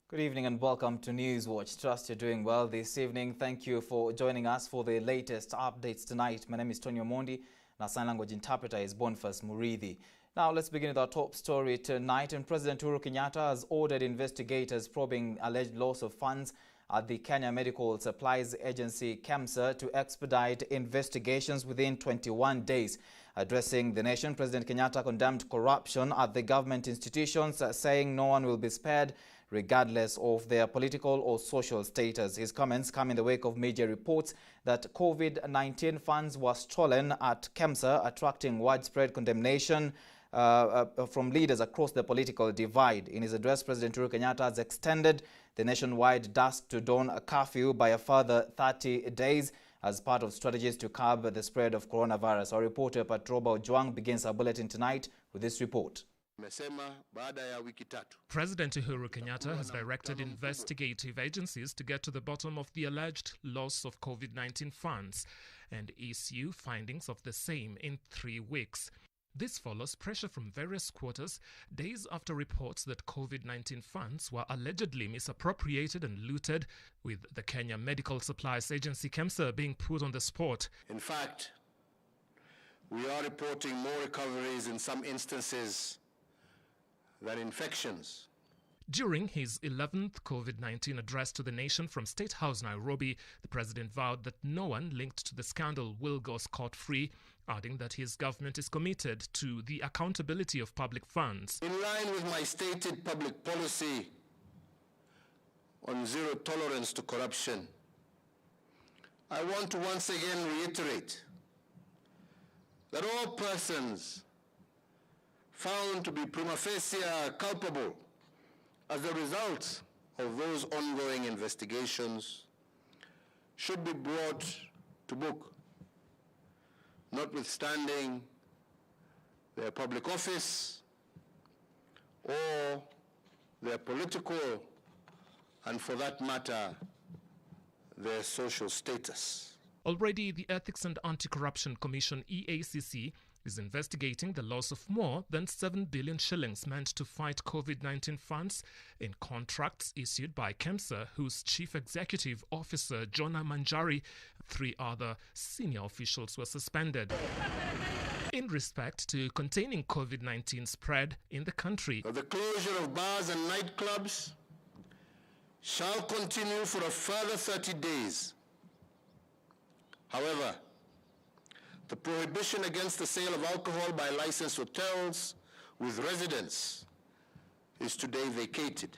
Good evening and welcome to Newswatch. Trust you're doing well this evening. Thank you for joining us for the latest updates tonight. My name is Tonny Omondi and our sign language interpreter is Boniface Murithi. Now let's begin with our top story tonight. And President HopeTvKenya has ordered investigators probing alleged loss of funds at the Kenya Medical Supplies Agency KEMSA to expedite investigations within 21 days. Addressing the nation, President Kenyatta condemned corruption at the government institutions, saying no one will be spared regardless of their political or social status. His comments come in the wake of media reports that COVID-19 funds were stolen at KEMSA, attracting widespread condemnation from leaders across the political divide. In his address, President HopeTvKenya has extended the nationwide dusk to dawn curfew by a further 30 days as part of strategies to curb the spread of coronavirus. Our reporter Patroba Ojwang begins our bulletin tonight with this report. President Uhuru Kenyatta has directed investigative agencies to get to the bottom of the alleged loss of COVID-19 funds and issue findings of the same in 3 weeks. This follows pressure from various quarters days after reports that COVID-19 funds were allegedly misappropriated and looted, with the Kenya Medical Supplies Agency KEMSA being put on the spot. In fact, we are reporting more recoveries in some instances than infections. During his 11th COVID-19 address to the nation from State House, Nairobi, the president vowed that no one linked to the scandal will go scot-free, adding that his government is committed to the accountability of public funds. In line with my stated public policy on zero tolerance to corruption, I want to once again reiterate that all persons found to be prima facie culpable as a result of those ongoing investigations should be brought to book, notwithstanding their public office or their political, and for that matter, their social status. Already, the Ethics and Anti-Corruption Commission, EACC, is investigating the loss of more than 7 billion shillings meant to fight COVID-19 funds in contracts issued by KEMSA, whose Chief Executive Officer, Jonah Manjari, and 3 other senior officials were suspended in respect to containing COVID-19 spread in the country. The closure of bars and nightclubs shall continue for a further 30 days. However, the prohibition against the sale of alcohol by licensed hotels with residents is today vacated.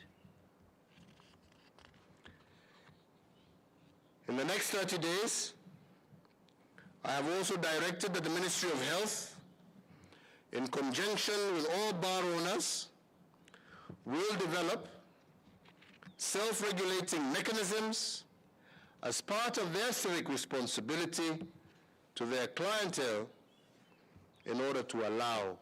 In the next 30 days, I have also directed that the Ministry of Health, in conjunction with all bar owners, will develop self-regulating mechanisms as part of their civic responsibility to their clientele in order to allow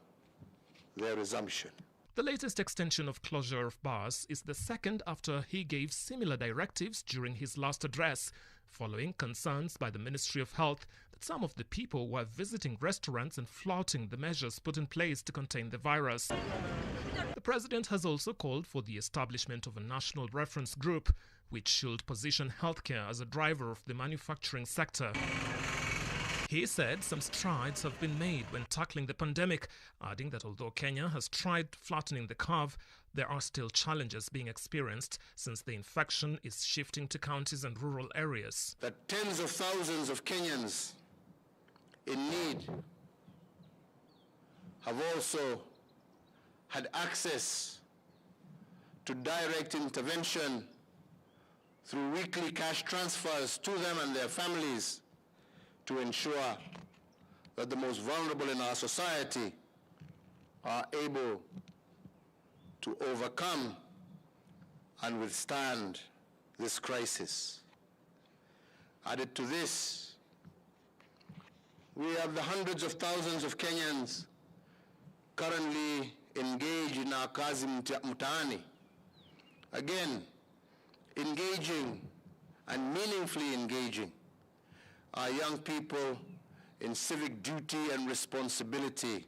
their resumption. The latest extension of closure of bars is the second after he gave similar directives during his last address, following concerns by the Ministry of Health that some of the people were visiting restaurants and flouting the measures put in place to contain the virus. The president has also called for the establishment of a national reference group, which should position healthcare as a driver of the manufacturing sector. He said some strides have been made when tackling the pandemic, adding that although Kenya has tried flattening the curve, there are still challenges being experienced since the infection is shifting to counties and rural areas. That tens of thousands of Kenyans in need have also had access to direct intervention through weekly cash transfers to them and their families, to ensure that the most vulnerable in our society are able to overcome and withstand this crisis. Added to this, we have the hundreds of thousands of Kenyans currently engaged in our kazi mtaani. Again, engaging and meaningfully engaging our young people in civic duty and responsibility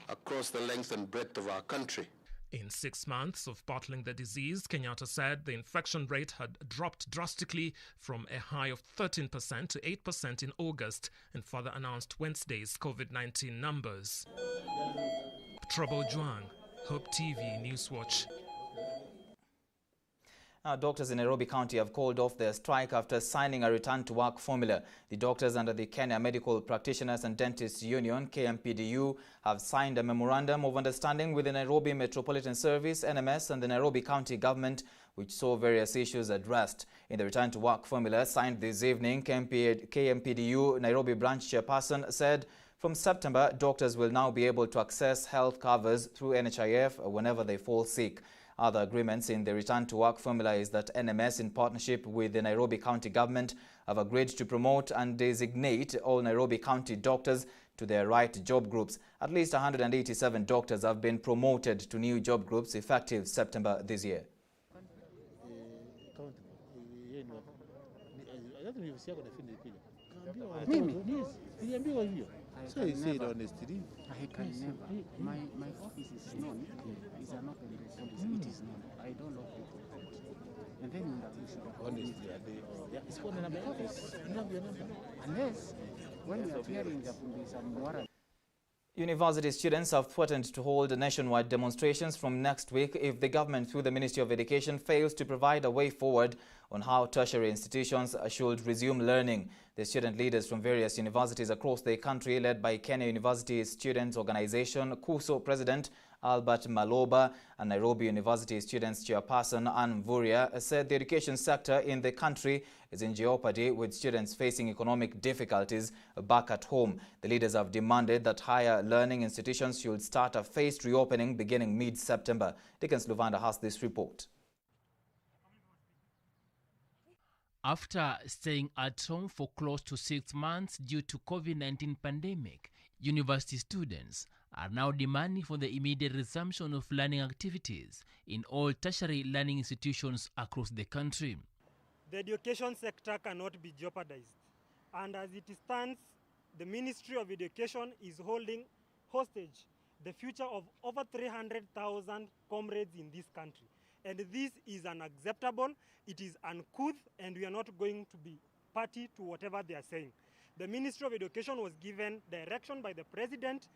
across the length and breadth of our country. In 6 months of battling the disease, Kenyatta said the infection rate had dropped drastically from a high of 13% to 8% in August, and further announced Wednesday's COVID-19 numbers. Trouble Juang, Hope TV Newswatch. Doctors in Nairobi County have called off their strike after signing a return-to-work formula. The doctors under the Kenya Medical Practitioners and Dentists Union, KMPDU, have signed a memorandum of understanding with the Nairobi Metropolitan Service, NMS, and the Nairobi County government, which saw various issues addressed. In the return-to-work formula signed this evening, KMPDU Nairobi branch chairperson said from September, doctors will now be able to access health covers through NHIF whenever they fall sick. Other agreements in the return-to-work formula is that NMS, in partnership with the Nairobi County government, have agreed to promote and designate all Nairobi County doctors to their right job groups. At least 187 doctors have been promoted to new job groups effective September this year. So he said honestly. I can never. My office is known. It's an open policy. It is known. I don't know people. And then you should Honestly, it's for number. unless when you are hearing there will be some warrant. University students have threatened to hold nationwide demonstrations from next week if the government, through the Ministry of Education, fails to provide a way forward on how tertiary institutions should resume learning. The student leaders from various universities across the country, led by Kenya University Students Organization, KUSO President Albert Maloba, and Nairobi University Students Chairperson Ann Mvurya, said the education sector in the country is in jeopardy, with students facing economic difficulties back at home. The leaders have demanded that higher learning institutions should start a phased reopening beginning mid-September. Dickens Luvanda has this report. After staying at home for close to 6 months due to COVID-19 pandemic, university students are now demanding for the immediate resumption of learning activities in all tertiary learning institutions across the country. The education sector cannot be jeopardized, and as it stands, the Ministry of Education is holding hostage the future of over 300,000 comrades in this country. And this is unacceptable, it is uncouth, and we are not going to be party to whatever they are saying. The Ministry of Education was given direction by the President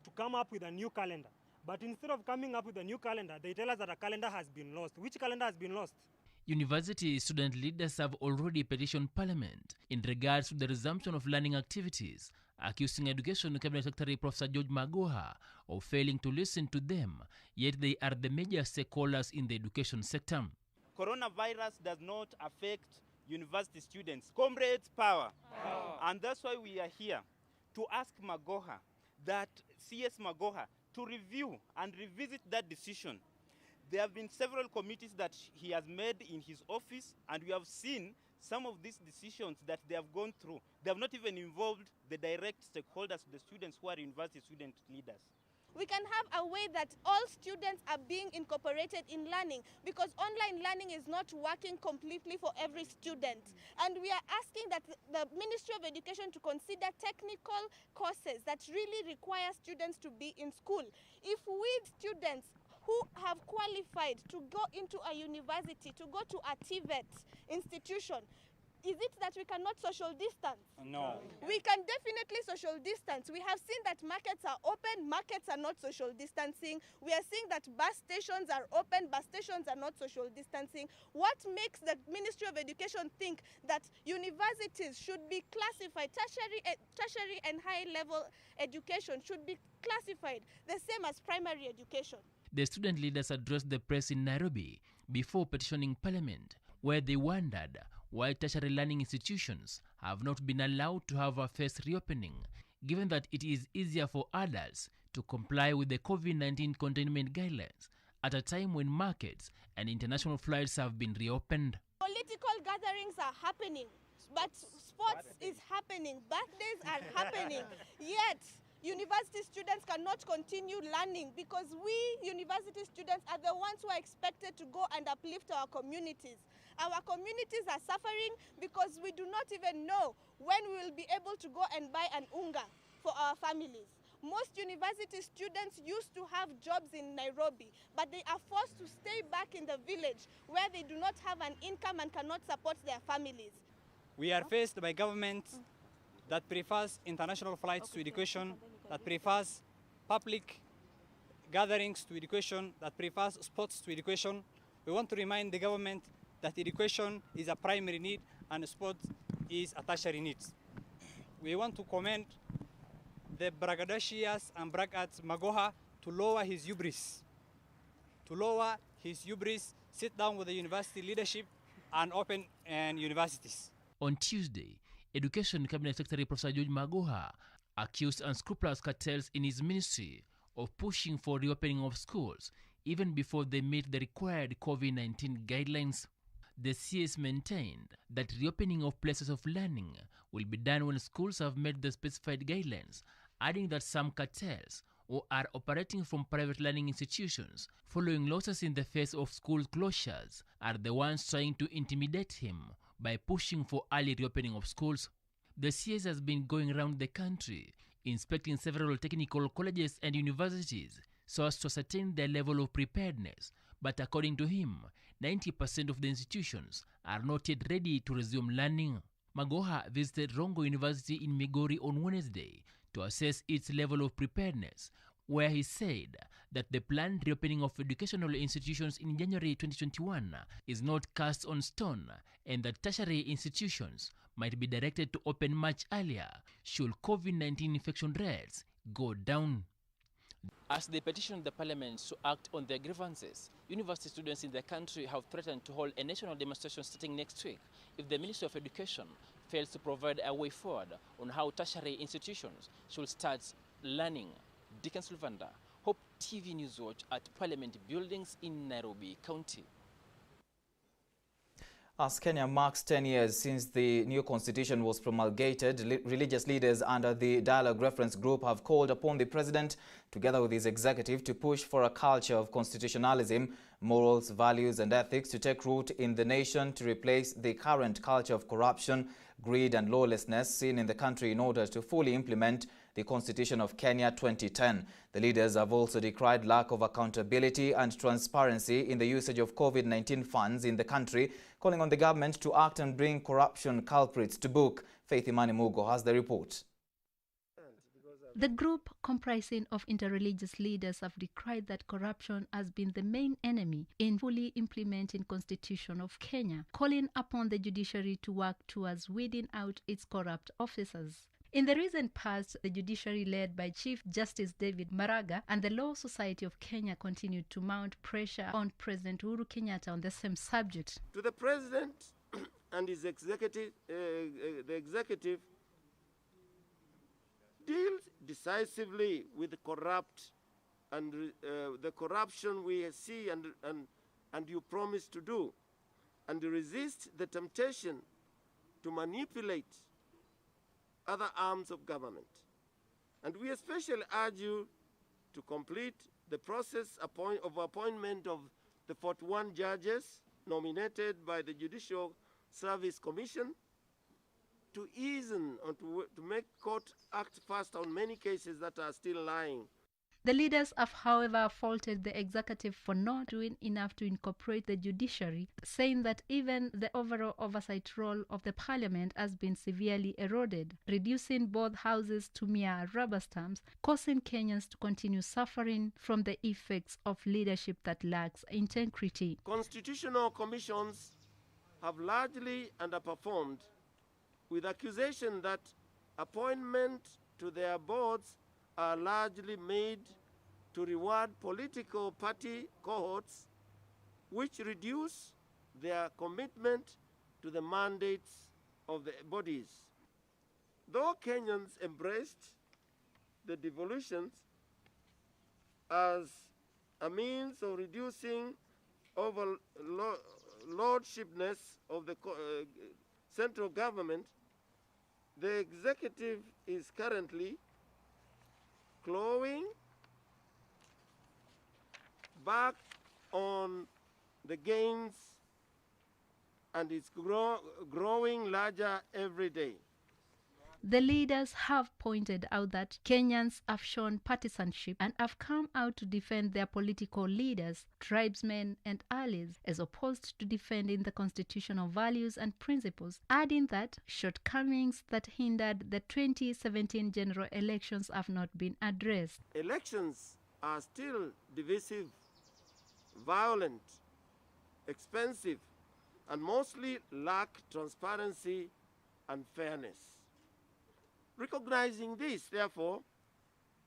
to come up with a new calendar. But instead of coming up with a new calendar, they tell us that a calendar has been lost. Which calendar has been lost? University student leaders have already petitioned Parliament in regards to the resumption of learning activities, accusing Education Cabinet Secretary Professor George Magoha of failing to listen to them, yet they are the major stakeholders in the education sector. Coronavirus does not affect university students. Comrades, power. And that's why we are here to ask Magoha, that CS Magoha, to review and revisit that decision. There have been several committees that he has made in his office, and we have seen some of these decisions that they have gone through. They have not even involved the direct stakeholders, the students who are university student leaders. We can have a way that all students are being incorporated in learning, because online learning is not working completely for every student. And we are asking that the Ministry of Education to consider technical courses that really require students to be in school. If we students who have qualified to go into a university, to go to a TVET institution, is it that we cannot social distance? No. We can definitely social distance. We have seen that markets are open, markets are not social distancing. We are seeing that bus stations are open, bus stations are not social distancing. What makes the Ministry of Education think that universities should be classified, tertiary and high-level education should be classified the same as primary education? The student leaders addressed the press in Nairobi before petitioning Parliament, where they wondered why tertiary learning institutions have not been allowed to have a phased reopening, given that it is easier for adults to comply with the COVID-19 containment guidelines at a time when markets and international flights have been reopened. Political gatherings are happening, but sports is happening, birthdays are happening, yet university students cannot continue learning, because we university students are the ones who are expected to go and uplift our communities. Our communities are suffering because we do not even know when we will be able to go and buy an unga for our families. Most university students used to have jobs in Nairobi, but they are forced to stay back in the village where they do not have an income and cannot support their families. We are faced by government that prefers international flights to education, that prefers public gatherings to education, that prefers sports to education. We want to remind the government that education is a primary need and sport is a tertiary need. We want to commend the braggadocious and braggart Magoha to lower his hubris. Sit down with the university leadership and open universities. On Tuesday, Education Cabinet Secretary Professor George Magoha accused unscrupulous cartels in his ministry of pushing for reopening of schools even before they meet the required COVID-19 guidelines. The CS maintained that reopening of places of learning will be done when schools have met the specified guidelines, adding that some cartels who are operating from private learning institutions following losses in the face of school closures are the ones trying to intimidate him by pushing for early reopening of schools. The CS has been going around the country inspecting several technical colleges and universities so as to ascertain their level of preparedness, but according to him, 90% of the institutions are not yet ready to resume learning. Magoha visited Rongo University in Migori on Wednesday to assess its level of preparedness, where he said that the planned reopening of educational institutions in January 2021 is not cast on stone and that tertiary institutions might be directed to open much earlier should COVID-19 infection rates go down. As they petitioned the parliament to act on their grievances, university students in the country have threatened to hold a national demonstration starting next week if the Ministry of Education fails to provide a way forward on how tertiary institutions should start learning. Dickens Luvanda, Hope TV News Watch at Parliament Buildings in Nairobi County. As Kenya marks 10 years since the new constitution was promulgated, religious leaders under the Dialogue Reference Group have called upon the president, together with his executive, to push for a culture of constitutionalism, morals, values and ethics to take root in the nation to replace the current culture of corruption, greed and lawlessness seen in the country in order to fully implement the Constitution of Kenya 2010. The leaders have also decried lack of accountability and transparency in the usage of COVID-19 funds in the country, calling on the government to act and bring corruption culprits to book. Faith Imani Mugo has the report. The group, comprising of interreligious leaders, have decried that corruption has been the main enemy in fully implementing Constitution of Kenya, calling upon the judiciary to work towards weeding out its corrupt officers. In the recent past, the judiciary led by Chief Justice David Maraga and the Law Society of Kenya continued to mount pressure on President Uhuru Kenyatta on the same subject. To the President and his executive, the executive deals decisively with the corrupt and the corruption we see and you promise to do, and resist the temptation to manipulate other arms of government. And we especially urge you to complete the process of appointment of the 41 judges nominated by the Judicial Service Commission to ease or to make court act fast on many cases that are still lying. The leaders have, however, faulted the executive for not doing enough to incorporate the judiciary, saying that even the overall oversight role of the parliament has been severely eroded, reducing both houses to mere rubber stamps, causing Kenyans to continue suffering from the effects of leadership that lacks integrity. Constitutional commissions have largely underperformed, with accusation that appointment to their boards are largely made to reward political party cohorts, which reduce their commitment to the mandates of the bodies. Though Kenyans embraced the devolutions as a means of reducing overlordshipness of the central government, the executive is currently clawing back on the gains and it's growing larger every day. The leaders have pointed out that Kenyans have shown partisanship and have come out to defend their political leaders, tribesmen and allies, as opposed to defending the constitutional values and principles, adding that shortcomings that hindered the 2017 general elections have not been addressed. Elections are still divisive, violent, expensive, and mostly lack transparency and fairness. Recognizing this, therefore,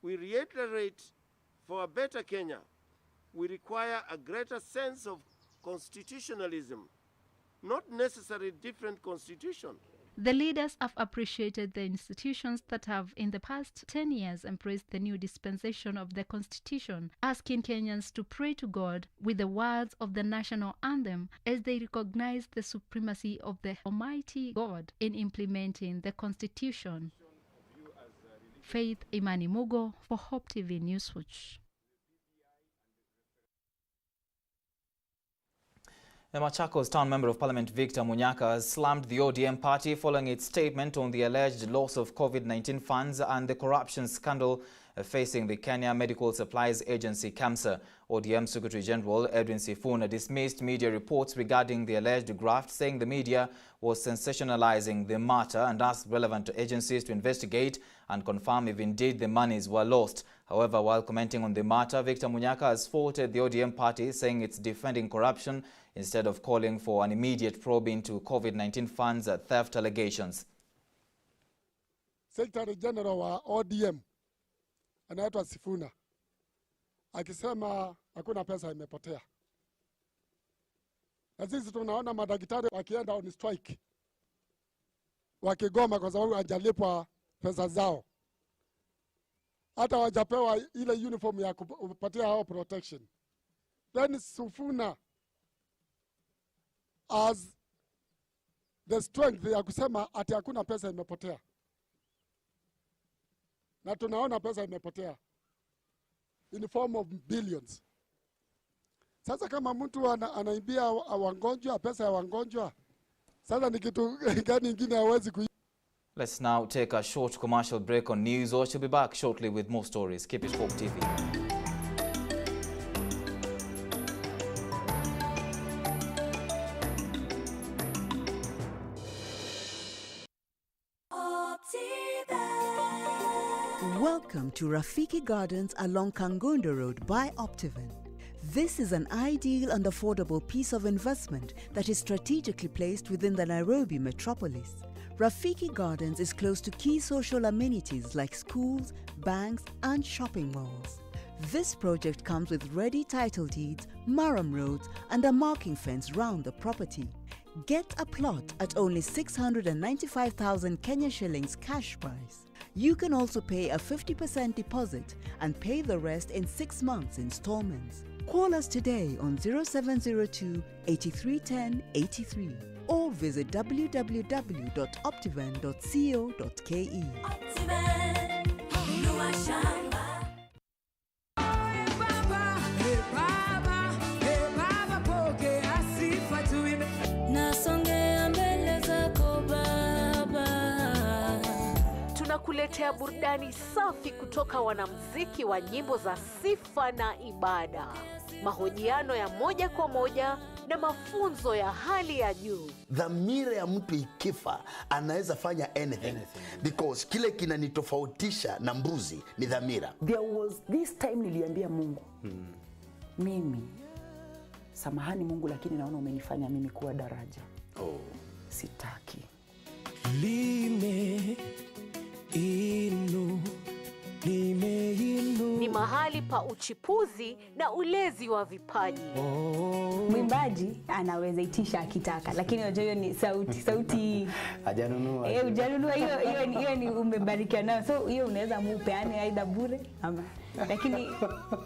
we reiterate, for a better Kenya, we require a greater sense of constitutionalism, not necessarily different constitution. The leaders have appreciated the institutions that have in the past 10 years embraced the new dispensation of the Constitution, asking Kenyans to pray to God with the words of the national anthem as they recognize the supremacy of the Almighty God in implementing the Constitution. Faith Imani Mugo for Hope TV Newswatch. The Machakos Town Member of Parliament Victor Munyaka has slammed the ODM party following its statement on the alleged loss of COVID-19 funds and the corruption scandal facing the Kenya Medical Supplies Agency KAMSA. ODM Secretary General Edwin Sifuna dismissed media reports regarding the alleged graft, saying the media was sensationalizing the matter and asked relevant agencies to investigate and confirm if indeed the monies were lost. However, while commenting on the matter, Victor Munyaka has faulted the ODM party, saying it's defending corruption instead of calling for an immediate probe into COVID-19 funds theft allegations. Secretary General wa ODM anaitwa Sifuna akisema hakuna pesa imepotea. Na sisi tunaona madaktari wakienda on strike, wakigoma kwa sababu hajalipwa pesa zao. Hata wajapewa ile uniform ya kupatia hao protection. Then Sifuna as the strength ya kusema ati hakuna pesa imepotea. Na tunaona pesa imepotea in form of billions. Sasa kama mtu anaibia wagonjwa pesa ya wagonjwa, sasa ni kitu gani ingine hawezi ku. Let's now take a short commercial break on news, or she'll be back shortly with more stories. Keep it Hope TV. Welcome to Rafiki Gardens along Kangondo Road by HopeTvKenya. This is an ideal and affordable piece of investment that is strategically placed within the Nairobi metropolis. Rafiki Gardens is close to key social amenities like schools, banks, and shopping malls. This project comes with ready title deeds, Maram roads, and a marking fence round the property. Get a plot at only 695,000 Kenya shillings cash price. You can also pay a 50% deposit and pay the rest in 6 months installments. Call us today on 0702 8310 83 or visit www.optivan.co.ke. Tunakuletea burudani safi kutoka wanamuziki wa nyimbo za sifa na ibada, mahojiano ya moja kwa moja na mafunzo ya hali ya juu. Dhamira ya mtu ikifa anaweza fanya anything. Because kile kinanitofautisha na mbuzi ni dhamira. There was this time niliambia Mungu, mimi samahani Mungu, lakini naona umenifanya mimi kuwa daraja. Sitaki. Ni mahali pa uchipuzi na ulezi wa vipaji. Mwimbaji anaweza itisha akitaka, lakini unajua hiyo ni sauti hajanunua. Hujanunua, hiyo ni umebarikiwa nayo. So hiyo unaweza mupeane aidha bure ama. Lakini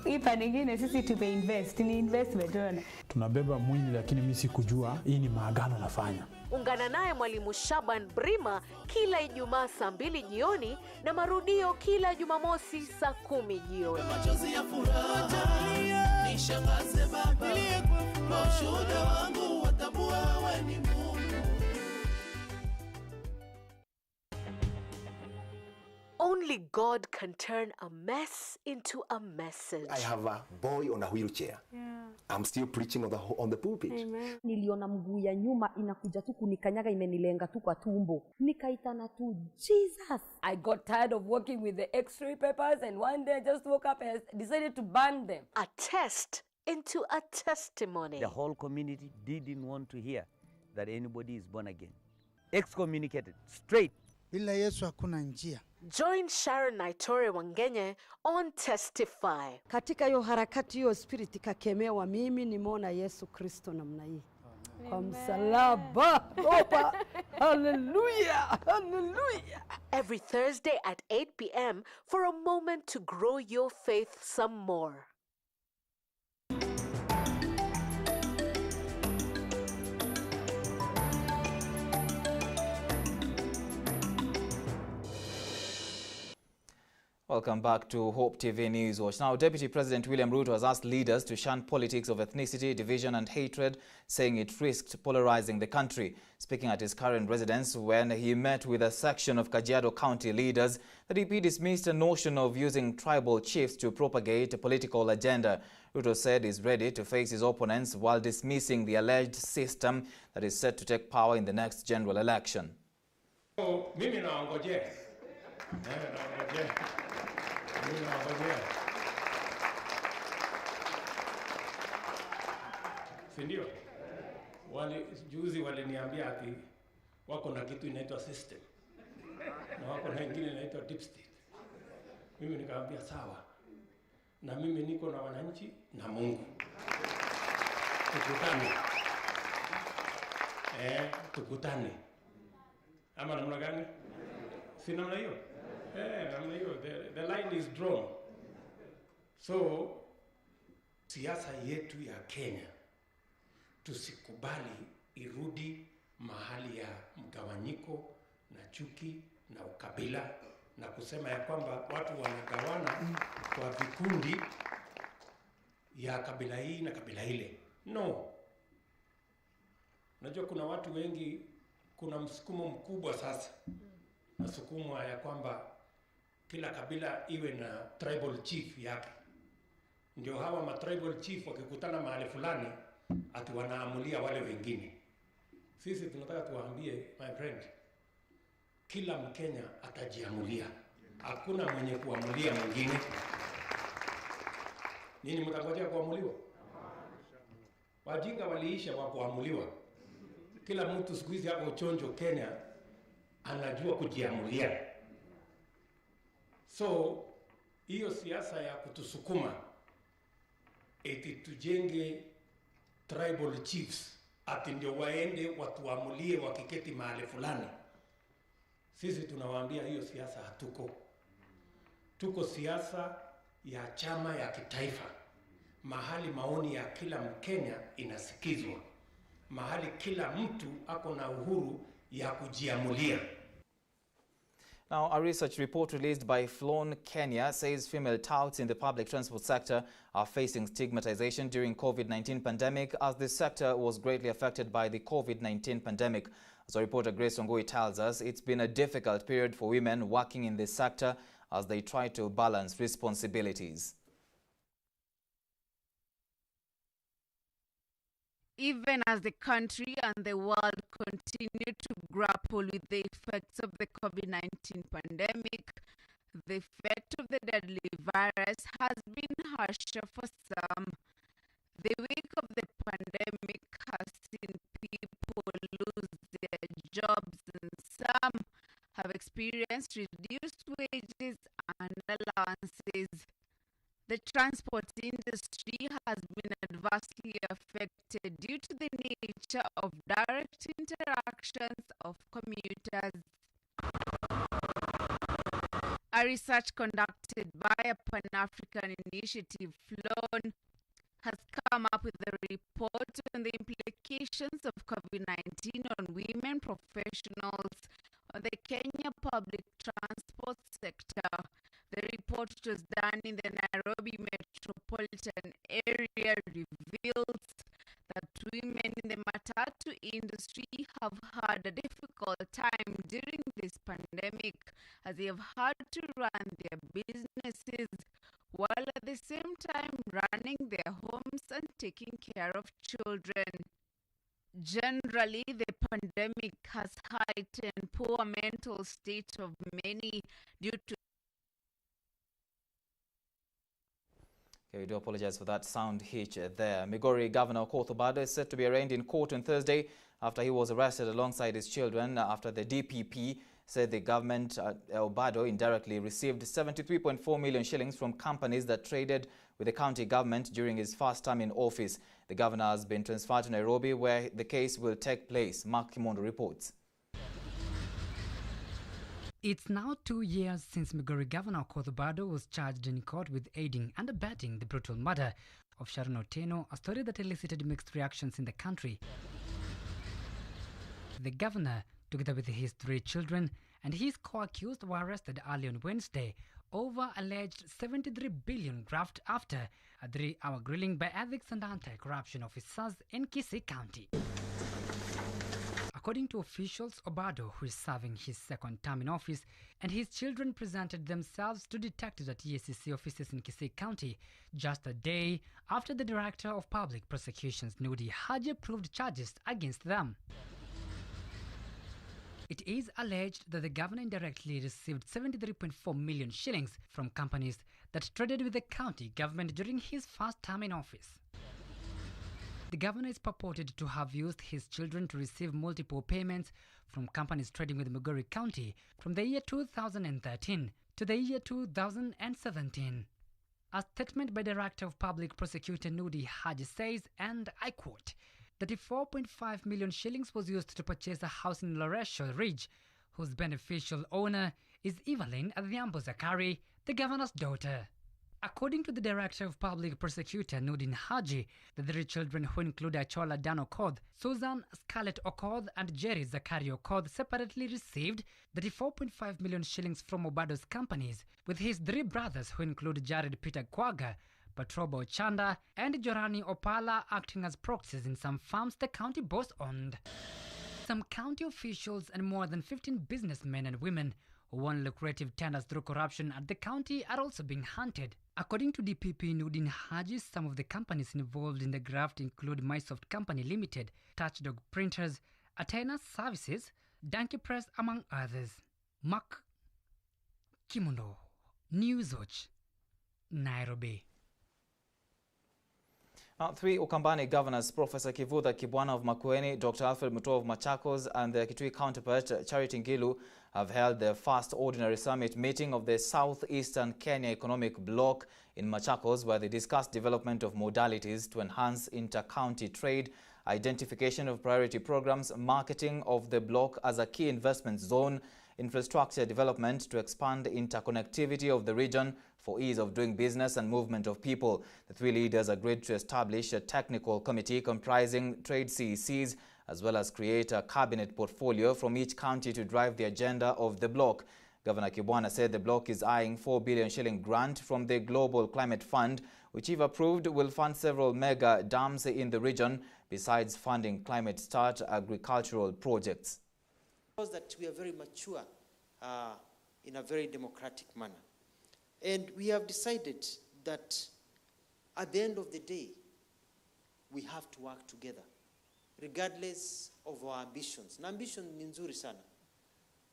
hii pande nyingine sisi tupe invest, ni investment tunaona. Tunabeba mwili, lakini mimi sikujua hii ni maagano nafanya. Ungana naye Mwalimu Shaban Brima kila Ijumaa saa 2 jioni na marudio kila Jumamosi saa 10 jioni. Machozi ya furaha nishangaze baba, mashuhuda wangu watambua wewe ni Mungu. God can turn a mess into a message. I have a boy on a wheelchair. Yeah. I'm still preaching on the pulpit. Amen. Niliona mguu ya nyuma inakuja tu kunikanyaga, imenilenga tu kwa tumbo. Nikaitana tu, Jesus. I got tired of working with the x-ray papers, and one day I just woke up and decided to burn them. A test into a testimony. The whole community didn't want to hear that anybody is born again. Excommunicated, straight. Bila Yesu hakuna njia. Join Sharon Naitore Wangenye on Testify. Katika hiyo harakati hiyo spirit ikakemewa, mimi nimeona Yesu Kristo namna hii. Kwa msalaba. Opa. Hallelujah. Hallelujah. Every Thursday at 8 p.m. for a moment to grow your faith some more. Welcome back to Hope TV News Watch. Now, Deputy President William Ruto has asked leaders to shun politics of ethnicity, division and hatred, saying it risked polarizing the country. Speaking at his current residence when he met with a section of Kajiado County leaders, the DP dismissed a notion of using tribal chiefs to propagate a political agenda. Ruto said he's ready to face his opponents while dismissing the alleged system that is set to take power in the next general election. Mimi naongojea. Sindio? Juzi waliniambia ati wako na kitu inaitwa system na wako na ingine inaitwa deep state. Mimi nikaambia sawa, na mimi niko na wananchi na Mungu, tukutane. Tukutane. Ama namna gani? Si namna hiyo? Namna hiyo. The line is drawn. So siasa yetu ya Kenya tusikubali irudi mahali ya mgawanyiko na chuki na ukabila na kusema ya kwamba watu wanagawana kwa vikundi ya kabila hii na kabila ile. No. Najua kuna watu wengi, kuna msukumo mkubwa sasa. Msukumo ya kwamba kila kabila iwe na tribal chief yake. Ndio hawa ma tribal chief wakikutana mahali fulani ati wanaamulia wale wengine. Sisi tunataka tuwaambie, my friend, kila Mkenya atajiamulia. Hakuna mwenye kuamulia mwingine. Nini mtangojea kuamuliwa? Wajinga waliisha wa kuamuliwa. Kila mtu siku hizi hapo chonjo Kenya anajua kujiamulia. So hiyo siasa ya kutusukuma eti tujenge tribal chiefs ati ndio waende watuamulie wakiketi mahali fulani, sisi tunawaambia hiyo siasa hatuko. Tuko siasa ya chama ya kitaifa, mahali maoni ya kila Mkenya inasikizwa, mahali kila mtu ako na uhuru ya kujiamulia. Now, a research report released by HopeTvKenya says female touts in the public transport sector are facing stigmatization during COVID-19 pandemic, as the sector was greatly affected by the COVID-19 pandemic. As our reporter Grace Ongui tells us, it's been a difficult period for women working in this sector as they try to balance responsibilities. Even as the country and the world continue to grapple with the effects of the COVID-19 pandemic, the effect of the deadly virus has been harsher for some. The wake of the pandemic has seen people lose their jobs, and some have experienced reduced wages and allowances. The transport industry has been adversely affected due to the nature of direct interactions of commuters. A research conducted by a Pan-African initiative, FLON, has come up with a report on the implications of COVID-19 on women professionals on the Kenya public transport sector. The report was done in the Nairobi metropolitan area reveals that women in the matatu industry have had a difficult time during this pandemic, as they have had to run their businesses while at the same time running their homes and taking care of children. Generally, the pandemic has heightened poor mental state of many due to. Okay, we do apologize for that sound hitch there. Migori Governor Okoth Obado is set to be arraigned in court on Thursday after he was arrested alongside his children after the DPP said the government, Obado, indirectly received 73.4 million shillings from companies that traded with the county government during his first term in office. The governor has been transferred to Nairobi, where the case will take place. Mark Kimondo reports. It's now 2 years since Migori Governor Okoth Obado was charged in court with aiding and abetting the brutal murder of Sharon Otieno, a story that elicited mixed reactions in the country. The governor, together with his 3 children and his co-accused, were arrested early on Wednesday over alleged 73 billion graft after a 3-hour grilling by ethics and anti-corruption officers in Kisii County. According to officials, Obado, who is serving his second term in office, and his children presented themselves to detectives at EACC offices in Kisii County just a day after the Director of Public Prosecutions, Nudi Haji, approved charges against them. It is alleged that the governor indirectly received 73.4 million shillings from companies that traded with the county government during his first term in office. The governor is purported to have used his children to receive multiple payments from companies trading with Migori County from the year 2013 to the year 2017. A statement by Director of Public Prosecutor Nudi Haji says, and I quote, that 4.5 million shillings was used to purchase a house in Loresho Ridge, whose beneficial owner is Evelyn Adhiambo Zakari, the governor's daughter. According to the Director of Public Prosecutor Nudin Haji, the 3 children, who include Achola Dan Okoth, Susan Scarlett Okoth and Jerry Zakari Okoth, separately received 34.5 million shillings from Obado's companies, with his 3 brothers, who include Jared Peter Kwaga, Patrobo Chanda and Jorani Opala, acting as proxies in some farms the county boss owned. Some county officials and more than 15 businessmen and women who won lucrative tenders through corruption at the county are also being hunted. According to DPP Nudin Haji, some of the companies involved in the graft include MySoft Company Limited, Touchdog Printers, Atena Services, Donkey Press, among others. Mark Kimondo, Newswatch, Nairobi. Now, 3 Ukambani governors, Professor Kivutha Kibwana of Makueni, Dr. Alfred Mutua of Machakos, and their Kitui counterpart, Charity Ngilu, have held their first ordinary summit meeting of the Southeastern Kenya Economic Bloc in Machakos, where they discussed development of modalities to enhance inter-county trade, identification of priority programs, marketing of the bloc as a key investment zone, infrastructure development to expand interconnectivity of the region for ease of doing business and movement of people. The 3 leaders agreed to establish a technical committee comprising trade CECs, as well as create a cabinet portfolio from each county to drive the agenda of the bloc. Governor Kibwana said the bloc is eyeing 4 billion shilling grant from the Global Climate Fund, which, if approved, will fund several mega dams in the region, besides funding climate start agricultural projects. Because that we are very mature in a very democratic manner. And we have decided that at the end of the day, we have to work together, regardless of our ambitions. Na ambition ni nzuri sana.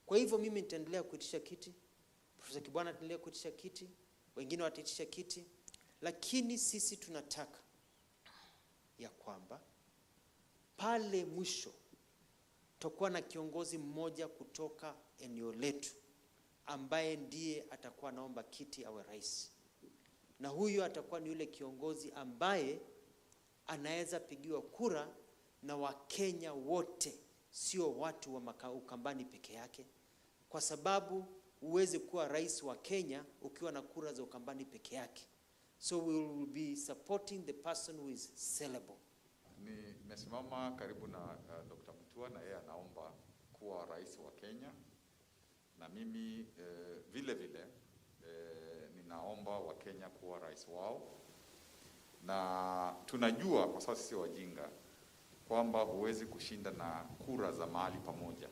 Kwa hivyo mimi nitaendelea kuitisha kiti, Profesa Kibwana ataendelea kuitisha kiti, wengine wataitisha kiti, lakini sisi tunataka ya kwamba pale mwisho tutakuwa na kiongozi mmoja kutoka eneo letu ambaye ndiye atakuwa naomba kiti awe rais. Na huyo atakuwa ni yule kiongozi ambaye anaweza pigiwa kura na Wakenya wote, sio watu wa Ukambani peke yake, kwa sababu uweze kuwa rais wa Kenya ukiwa na kura za Ukambani peke yake. So we will be supporting the person who is sellable. Nimesimama karibu na Dr. Mutua, na yeye anaomba kuwa rais wa Kenya, na mimi vile vile ninaomba wa Kenya kuwa rais wao. Na tunajua kwa sababu sisi wajinga kwamba huwezi kushinda na kura za mahali pamoja.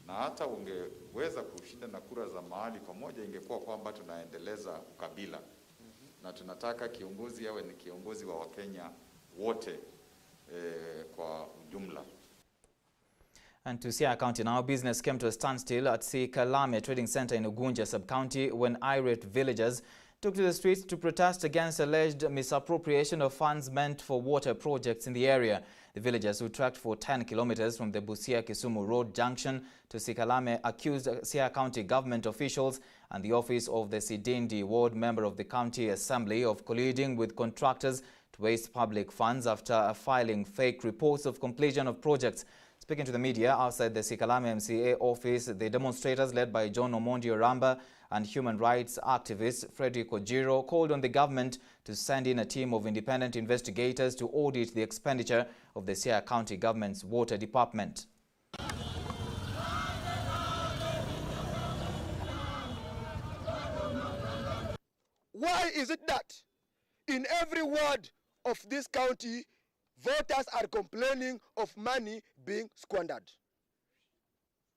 na hata ungeweza kushinda na kura za mahali pamoja, ingekuwa kwamba tunaendeleza ukabila. Na tunataka kiongozi awe ni kiongozi wa Wakenya wote kwa ujumla. And to Siaya County now, business came to a standstill at Sikalame Trading Center in Ugunja sub-county when irate villagers took to the streets to protest against alleged misappropriation of funds meant for water projects in the area. The villagers, who trekked for 10 kilometers from the Busia-Kisumu Road junction to Sikalame, accused Siaya County government officials and the office of the Sidindi ward member of the county assembly of colluding with contractors to waste public funds after filing fake reports of completion of projects. Speaking to the media outside the Sikalame MCA office, the demonstrators led by John Omondi Oramba and human rights activist Frederick Ojiro called on the government to send in a team of independent investigators to audit the expenditure of the Siaya County government's water department. Why is it that in every ward of this county, voters are complaining of money being squandered?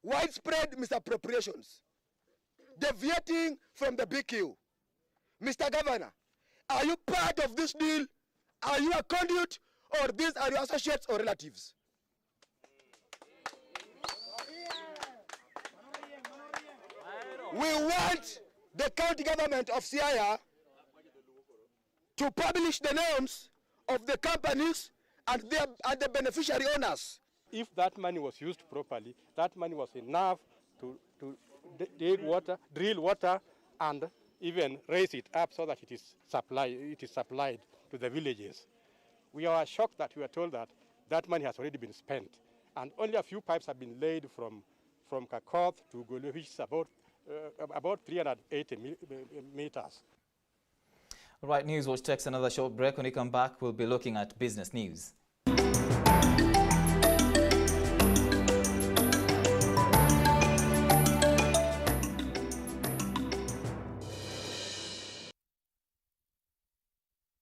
Widespread misappropriations, deviating from the BQ. Mr. Governor, are you part of this deal? Are you a conduit, or these are your associates or relatives? We want the county government of Siaya to publish the names of the companies and the beneficiary owners. If that money was used properly, that money was enough to dig water, drill water, and even raise it up so that it is supplied to the villages. We are shocked that we are told that that money has already been spent, and only a few pipes have been laid from Kakoth to Gulu, which is about 380 meters. All right, News Watch takes another short break. When we come back, we'll be looking at business news.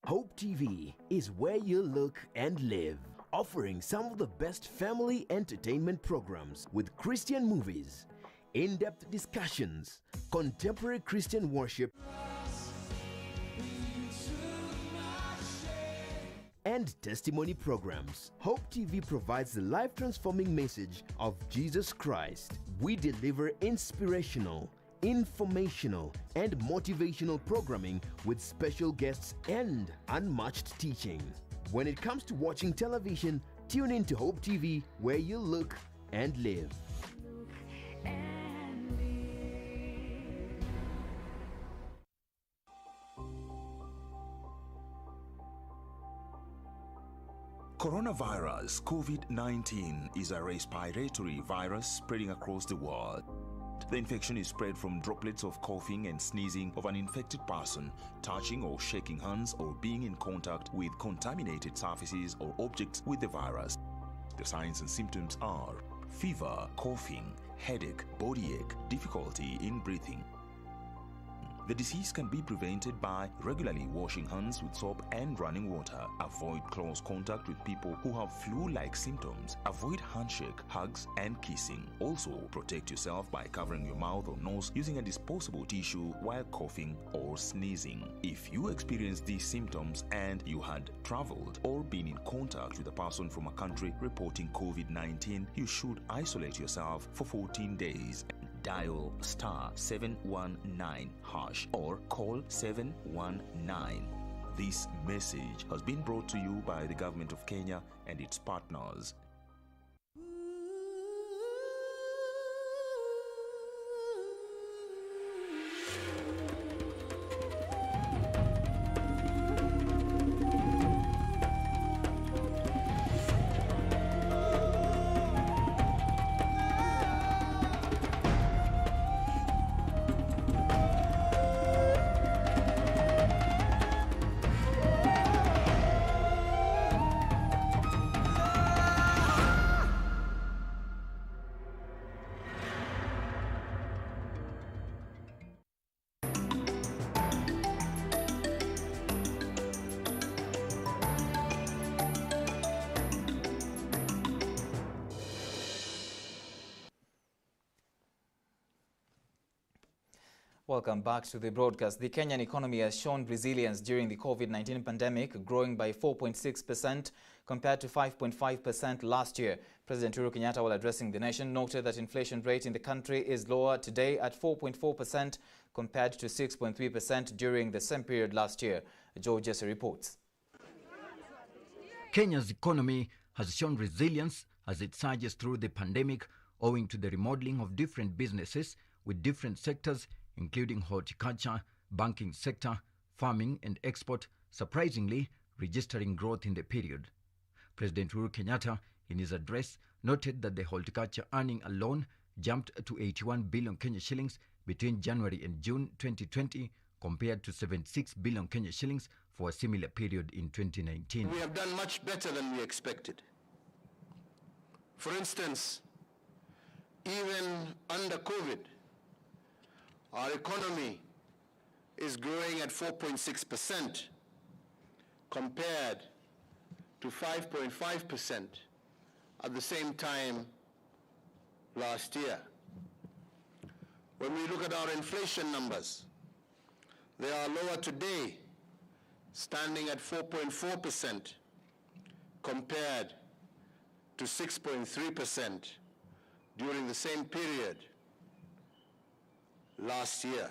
Hope TV is where you look and live, offering some of the best family entertainment programs with Christian movies, in-depth discussions, contemporary Christian worship, and testimony programs. Hope TV provides the life-transforming message of Jesus Christ. We deliver inspirational, informational, and motivational programming with special guests and unmatched teaching. When it comes to watching television, tune in to Hope TV, where you look and live. Coronavirus COVID-19 is a respiratory virus spreading across the world. The infection is spread from droplets of coughing and sneezing of an infected person, touching or shaking hands, or being in contact with contaminated surfaces or objects with the virus. The signs and symptoms are fever, coughing, headache, body ache, difficulty in breathing. The disease can be prevented by regularly washing hands with soap and running water. Avoid close contact with people who have flu-like symptoms. Avoid handshake, hugs, and kissing. Also, protect yourself by covering your mouth or nose using a disposable tissue while coughing or sneezing. If you experience these symptoms and you had traveled or been in contact with a person from a country reporting COVID-19, you should isolate yourself for 14 days. Dial *719# or call 719. This message has been brought to you by the Government of Kenya and its partners. Welcome back to the broadcast. The Kenyan economy has shown resilience during the COVID-19 pandemic, growing by 4.6% compared to 5.5% last year. President Uhuru Kenyatta, while addressing the nation, noted that inflation rate in the country is lower today at 4.4% compared to 6.3% during the same period last year. Joe Jesse reports. Kenya's economy has shown resilience as it surges through the pandemic, owing to the remodeling of different businesses with different sectors, including horticulture, banking sector, farming and export, surprisingly registering growth in the period. President Uhuru Kenyatta, in his address, noted that the horticulture earning alone jumped to 81 billion Kenya shillings between January and June 2020, compared to 76 billion Kenya shillings for a similar period in 2019. We have done much better than we expected. For instance, even under COVID, our economy is growing at 4.6% compared to 5.5% at the same time last year. When we look at our inflation numbers, they are lower today, standing at 4.4% compared to 6.3% during the same period last year.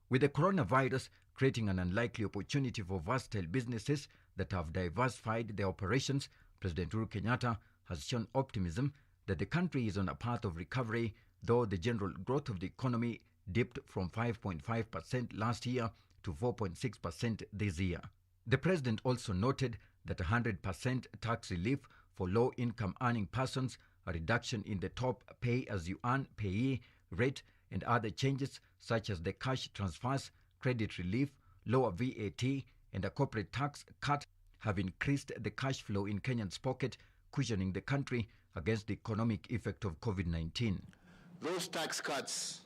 With the coronavirus creating an unlikely opportunity for versatile businesses that have diversified their operations, President Uhuru Kenyatta has shown optimism that the country is on a path of recovery, though the general growth of the economy dipped from 5.5% last year to 4.6% this year. The president also noted that 100% tax relief for low-income earning persons, a reduction in the top pay-as-you-earn payee rate, and other changes such as the cash transfers, credit relief, lower VAT, and a corporate tax cut have increased the cash flow in Kenyans' pocket, cushioning the country against the economic effect of COVID-19. Those tax cuts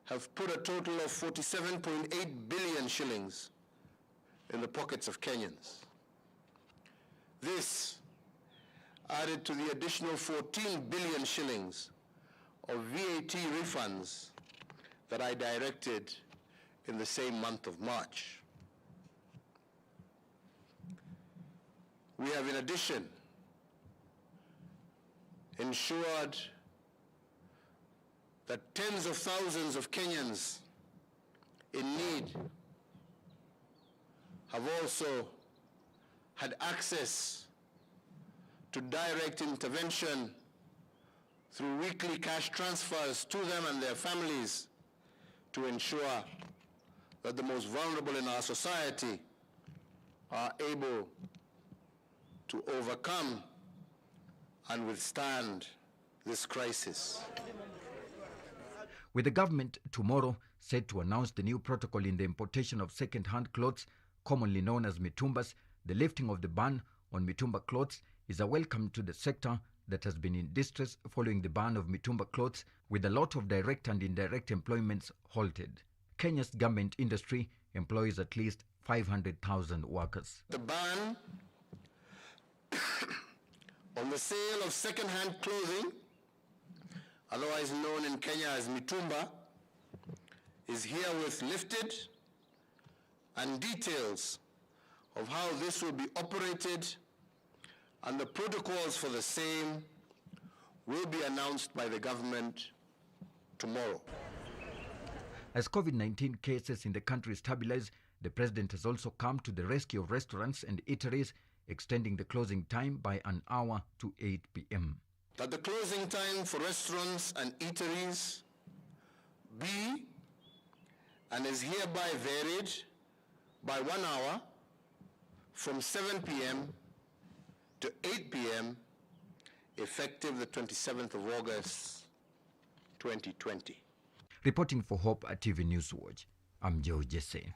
have put a total of 47.8 billion shillings in the pockets of Kenyans. This, added to the additional 14 billion shillings of VAT refunds that I directed in the same month of March. We have in addition ensured that tens of thousands of Kenyans in need have also had access to direct intervention through weekly cash transfers to them and their families to ensure that the most vulnerable in our society are able to overcome and withstand this crisis. With the government tomorrow set to announce the new protocol in the importation of second-hand clothes, commonly known as mitumbas, the lifting of the ban on mitumba clothes is a welcome to the sector that has been in distress following the ban of mitumba clothes, with a lot of direct and indirect employments halted. Kenya's garment industry employs at least 500,000 workers. The ban on the sale of second-hand clothing, otherwise known in Kenya as mitumba, is herewith lifted, and details of how this will be operated and the protocols for the same will be announced by the government tomorrow. As COVID-19 cases in the country stabilize, the president has also come to the rescue of restaurants and eateries, extending the closing time by an hour to 8 p.m. That the closing time for restaurants and eateries be and is hereby varied by 1 hour from 7 p.m. to 8 p.m. effective the 27th of August 2020. Reporting for Hope at TV News Watch, I'm Joe Jesse.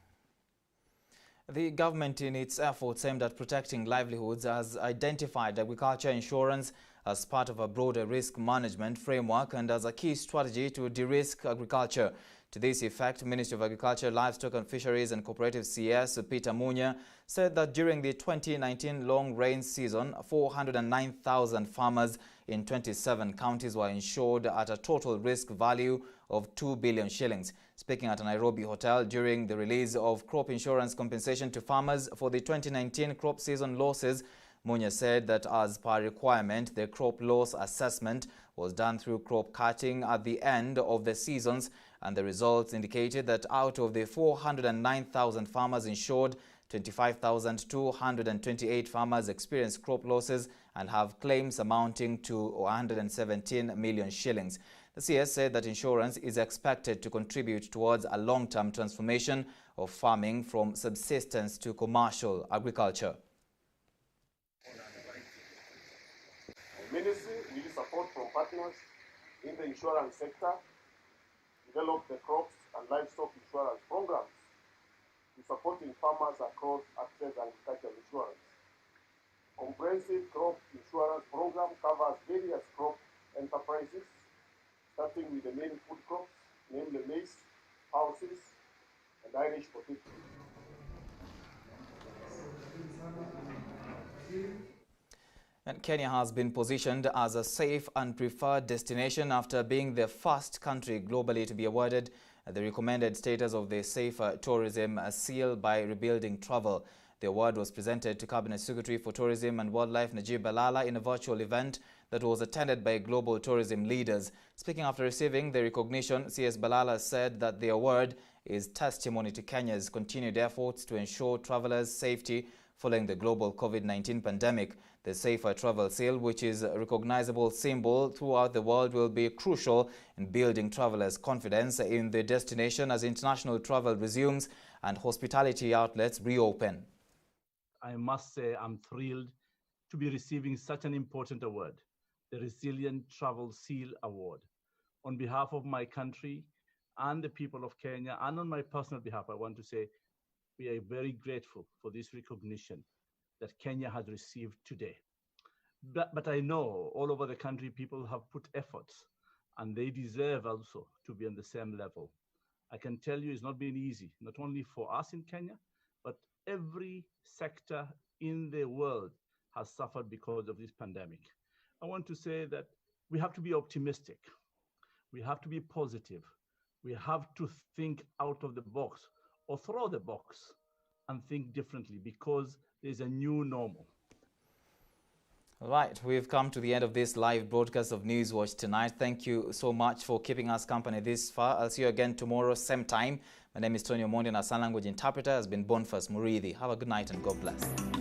The government, in its efforts aimed at protecting livelihoods, has identified agriculture insurance as part of a broader risk management framework and as a key strategy to de-risk agriculture. To this effect, Ministry of Agriculture, Livestock and Fisheries and Cooperative CS Peter Munya said that during the 2019 long rain season, 409,000 farmers in 27 counties were insured at a total risk value of 2 billion shillings. Speaking at a Nairobi hotel during the release of crop insurance compensation to farmers for the 2019 crop season losses, Munya said that as per requirement, the crop loss assessment was done through crop cutting at the end of the seasons, and the results indicated that out of the 409,000 farmers insured, 25,228 farmers experienced crop losses and have claims amounting to 117 million shillings. The CS said that insurance is expected to contribute towards a long-term transformation of farming from subsistence to commercial agriculture. The ministry will support from partners in the insurance sector, develop the crops and livestock insurance programs to supporting farmers across access and agricultural insurance. Comprehensive crop insurance program covers various crop enterprises, starting with the main food crops, namely maize, pulses, and Irish potato. And Kenya has been positioned as a safe and preferred destination after being the first country globally to be awarded the recommended status of the Safer Tourism seal by Rebuilding Travel. The award was presented to Cabinet Secretary for Tourism and Wildlife Najib Balala in a virtual event that was attended by global tourism leaders. Speaking after receiving the recognition, CS Balala said that the award is testimony to Kenya's continued efforts to ensure travelers' safety following the global COVID-19 pandemic. The Safer Travel Seal, which is a recognizable symbol throughout the world, will be crucial in building travelers' confidence in the destination as international travel resumes and hospitality outlets reopen. I must say I'm thrilled to be receiving such an important award, the Resilient Travel Seal Award. On behalf of my country and the people of Kenya, and on my personal behalf, I want to say we are very grateful for this recognition that Kenya has received today. But I know all over the country people have put efforts and they deserve also to be on the same level. I can tell you it's not been easy, not only for us in Kenya, but every sector in the world has suffered because of this pandemic. I want to say that we have to be optimistic. We have to be positive. We have to think out of the box or throw the box and think differently because there's a new normal. All right, we've come to the end of this live broadcast of Newswatch tonight. Thank you so much for keeping us company this far. I'll see you again tomorrow, same time. My name is Tonny Omondi and our sign language interpreter has been Boniface Muridhi. Have a good night and God bless.